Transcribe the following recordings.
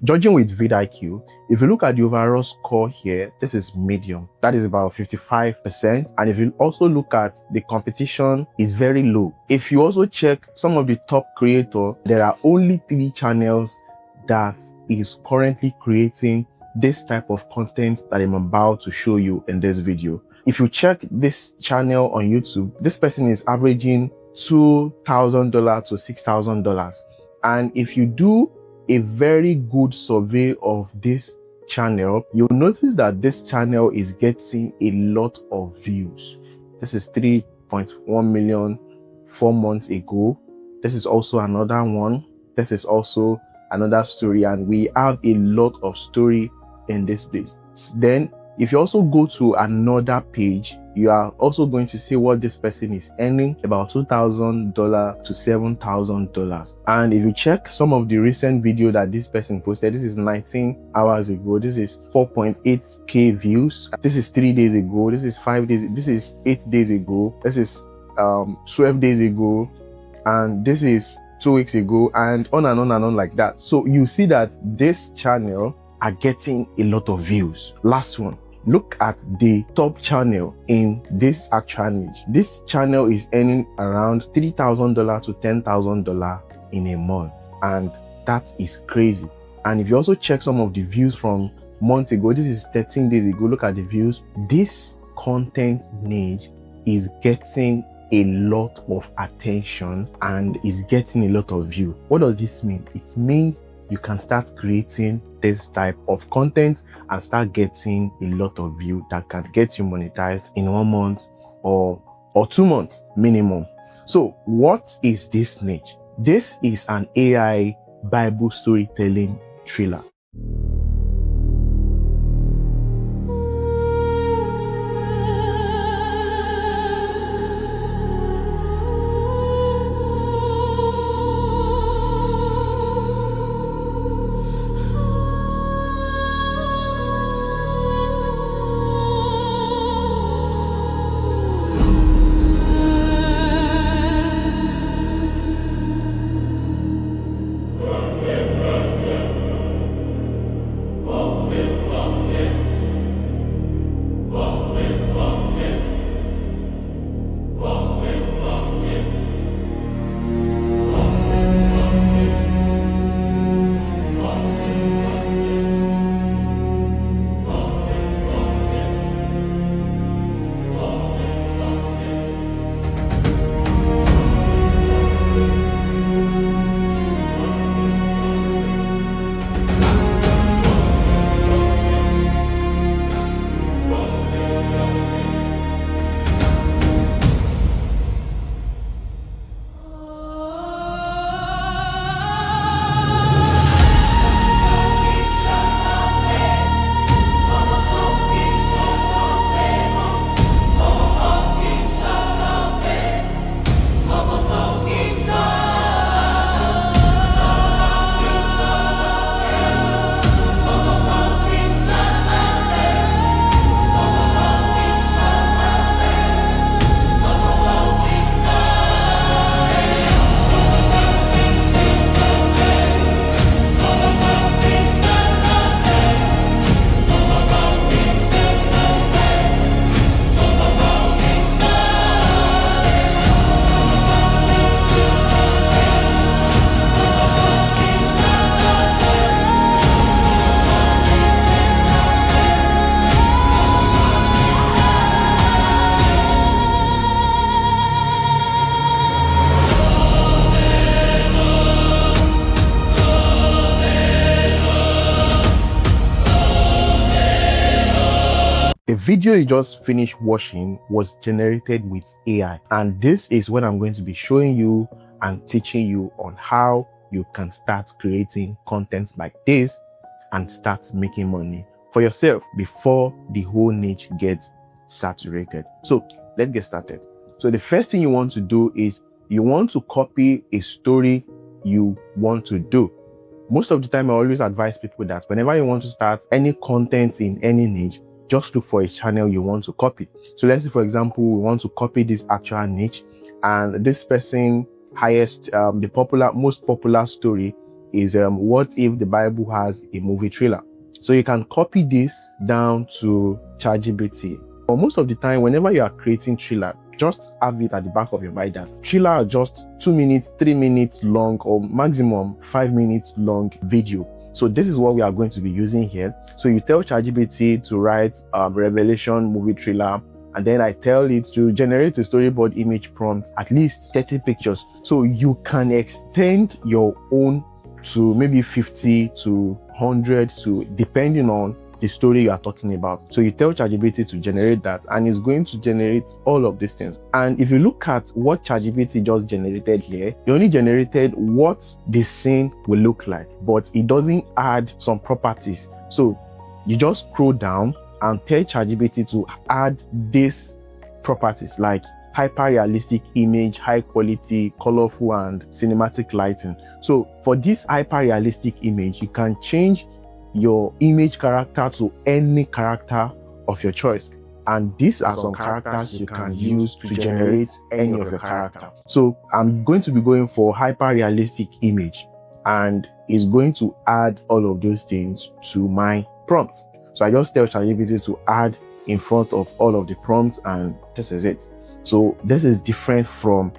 Judging with vidIQ, if you look at the overall score here, this is medium. That is about 55%. And if you also look at the competition, is very low. If you also check some of the top creators, there are only 3 channels that is currently creating this type of content that I'm about to show you in this video. If you check this channel on YouTube, this person is averaging $2,000 to $6,000. And if you do a very good survey of this channel, you'll notice that this channel is getting a lot of views. This is 3.1 million 4 months ago. This is also another one. This is also another story, and we have a lot of story in this place. Then if you also go to another page, you are also going to see what this person is earning, about $2,000 to $7,000. And if you check some of the recent video that this person posted, this is 19 hours ago, this is 4.8k views, this is 3 days ago, this is 5 days, this is 8 days ago, this is 12 days ago, and this is 2 weeks ago, and on and on and on like that. So you see that this channel are getting a lot of views. Last one, look at the top channel in this actual niche. This channel is earning around $3,000 to $10,000 in a month, and that is crazy. And if you also check some of the views from months ago, this is 13 days ago, look at the views. This content niche is getting a lot of attention and is getting a lot of view. What does this mean? It means you can start creating this type of content and start getting a lot of view that can get you monetized in 1 month or 2 months minimum. So what is this niche? This is an AI Bible storytelling thriller. The video you just finished watching was generated with AI, and this is what I'm going to be showing you and teaching you on how you can start creating content like this and start making money for yourself before the whole niche gets saturated. So let's get started. So the first thing you want to do is you want to copy a story you want to do. Most of the time, I always advise people that whenever you want to start any content in any niche, just look for a channel you want to copy. So let's say, for example, we want to copy this actual niche, and this person most popular story is what if the Bible has a movie trailer? So you can copy this down to ChatGPT. But most of the time, whenever you are creating Triller, just have it at the back of your mind that Triller are just 2 minutes, 3 minutes long, or maximum 5 minutes long video. So this is what we are going to be using here. So you tell ChatGPT to write Revelation movie trailer, and then I tell it to generate a storyboard image prompt, at least 30 pictures. So you can extend your own to maybe 50 to 100 to depending on the story you are talking about. So you tell ChatGPT to generate that, and it's going to generate all of these things. And if you look at what ChatGPT just generated here, it only generated what the scene will look like, but it doesn't add some properties. So you just scroll down and tell ChatGPT to add these properties like hyper-realistic image, high quality, colorful, and cinematic lighting. So for this hyper-realistic image, you can change your image character to any character of your choice. And these are some characters you can use to generate any of your character. So I'm going to be going for hyper-realistic image, and it's going to add all of those things to my prompt. So I just tell ChatGPT to add in front of all of the prompts, and this is it. So this is different from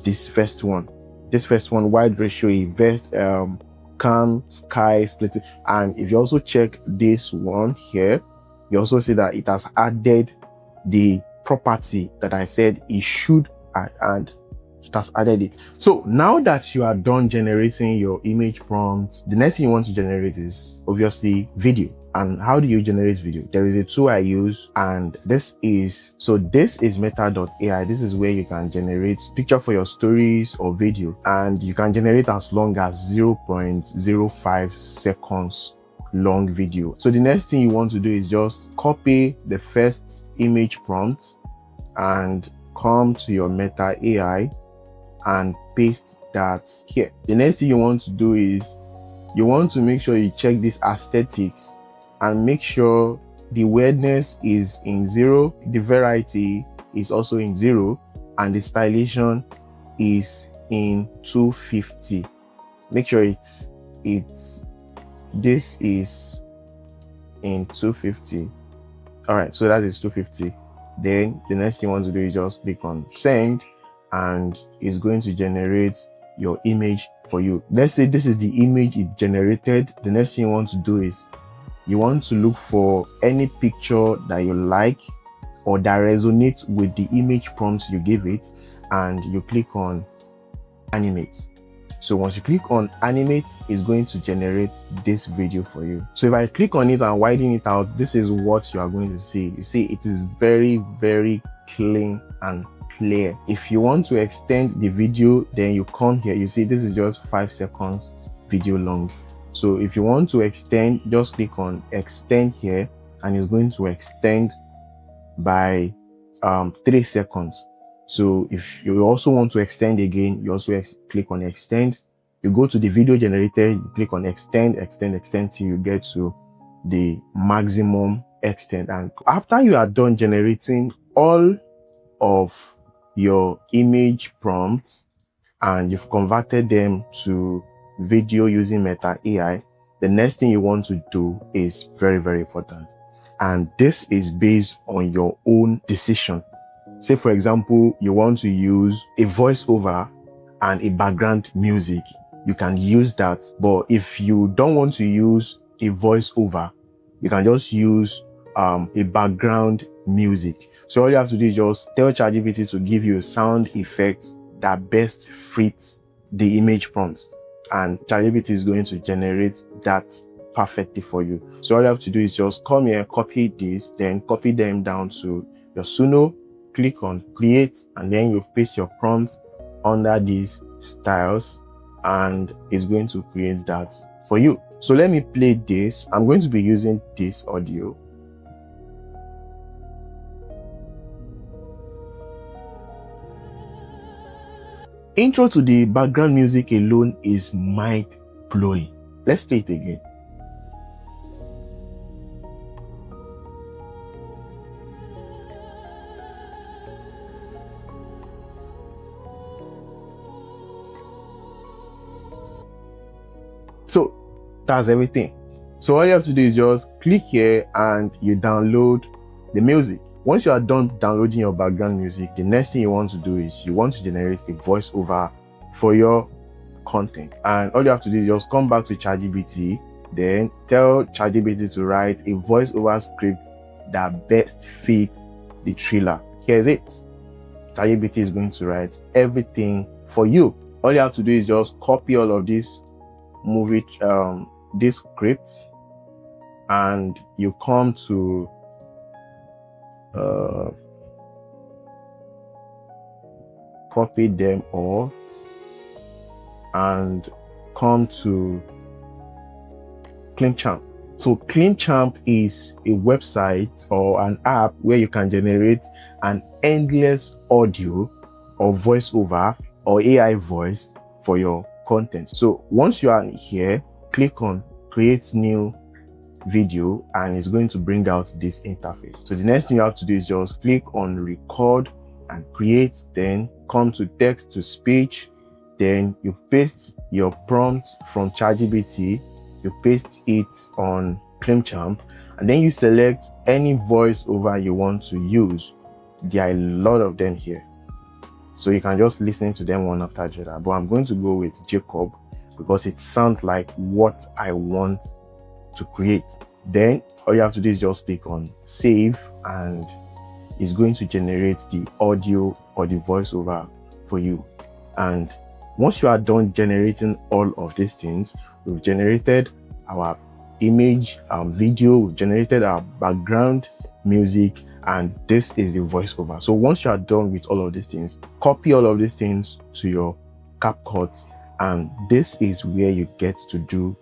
this first one. This first one, wide ratio, invest, calm, sky, split. And if you also check this one here, you also see that it has added the property that I said it should add, and it has added it. So now that you are done generating your image prompts, the next thing you want to generate is obviously video. And how do you generate video? There is a tool I use, and this is meta.ai. This is where you can generate picture for your stories or video, and you can generate as long as 0.05 seconds long video. So the next thing you want to do is just copy the first image prompt and come to your Meta AI and paste that here. The next thing you want to do is you want to make sure you check this aesthetics and make sure the weirdness is in 0, the variety is also in 0, and the stylization is in 250. Make sure this is in 250. All right, so that is 250. Then the next thing you want to do is just click on send, and it's going to generate your image for you. Let's say this is the image it generated. The next thing you want to do is you want to look for any picture that you like or that resonates with the image prompt you give it, and you click on animate. So once you click on animate, it's going to generate this video for you. So if I click on it and widen it out, this is what you are going to see. You see, it is very, very clean and clear. If you want to extend the video, then you come here. You see, this is just 5 seconds video long. So if you want to extend, just click on extend here, and it's going to extend by 3 seconds. So if you also want to extend again, you also click on extend. You go to the video generator, you click on extend till you get to the maximum extend. And after you are done generating all of your image prompts and you've converted them to video using Meta AI, the next thing you want to do is very, very important. And this is based on your own decision. Say, for example, you want to use a voiceover and a background music. You can use that. But if you don't want to use a voiceover, you can just use a background music. So all you have to do is just tell ChatGPT to give you a sound effect that best fits the image prompt, and ChatGPT is going to generate that perfectly for you. So all you have to do is just come here, copy this, then copy them down to your Suno, click on create, and then you paste your prompts under these styles, and it's going to create that for you. So let me play this. I'm going to be using this audio. Intro to the background music alone is mind-blowing. Let's play it again. That's everything. So all you have to do is just click here and you download the music. Once you are done downloading your background music, the next thing you want to do is you want to generate a voiceover for your content. And all you have to do is just come back to ChatGPT, then tell ChatGPT to write a voiceover script that best fits the Triller. Here's it. ChatGPT is going to write everything for you. All you have to do is just copy all of this this scripts, and you come to copy them all and come to CleanChamp. So CleanChamp is a website or an app where you can generate an endless audio or voiceover or AI voice for your content. So once you are here, click on create new video and it's going to bring out this interface. So the next thing you have to do is just click on record and create, then come to text to speech, then you paste your prompt from ChatGPT, you paste it on CleanChamp, and then you select any voiceover you want to use. There are a lot of them here, so you can just listen to them one after the other, but I'm going to go with Jacob because it sounds like what I want to create. Then all you have to do is just click on save and it's going to generate the audio or the voiceover for you. And once you are done generating all of these things, we've generated our image, our video, we've generated our background music, and this is the voiceover. So once you are done with all of these things, copy all of these things to your CapCut, and this is where you get to do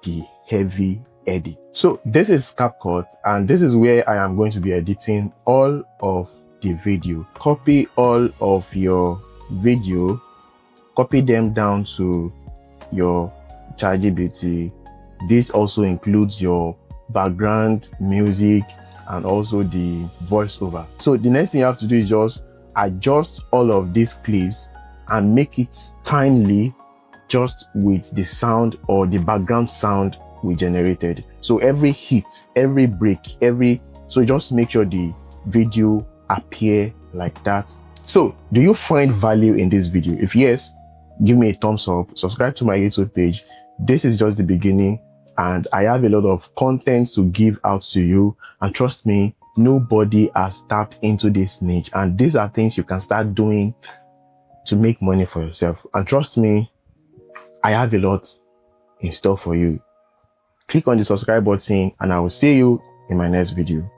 the heavy edit. So this is CapCut, and this is where I am going to be editing all of the video. Copy all of your video, copy them down to your ChatGPT. This also includes your background music and also the voiceover. So the next thing you have to do is just adjust all of these clips and make it timely just with the sound or the background sound we generated. So every hit, every break, so just make sure the video appear like that. So do you find value in this video? If yes, give me a thumbs up, subscribe to my YouTube page. This is just the beginning and I have a lot of content to give out to you, and trust me, nobody has tapped into this niche, and these are things you can start doing to make money for yourself. And trust me, I have a lot in store for you. Click on the subscribe button and I will see you in my next video.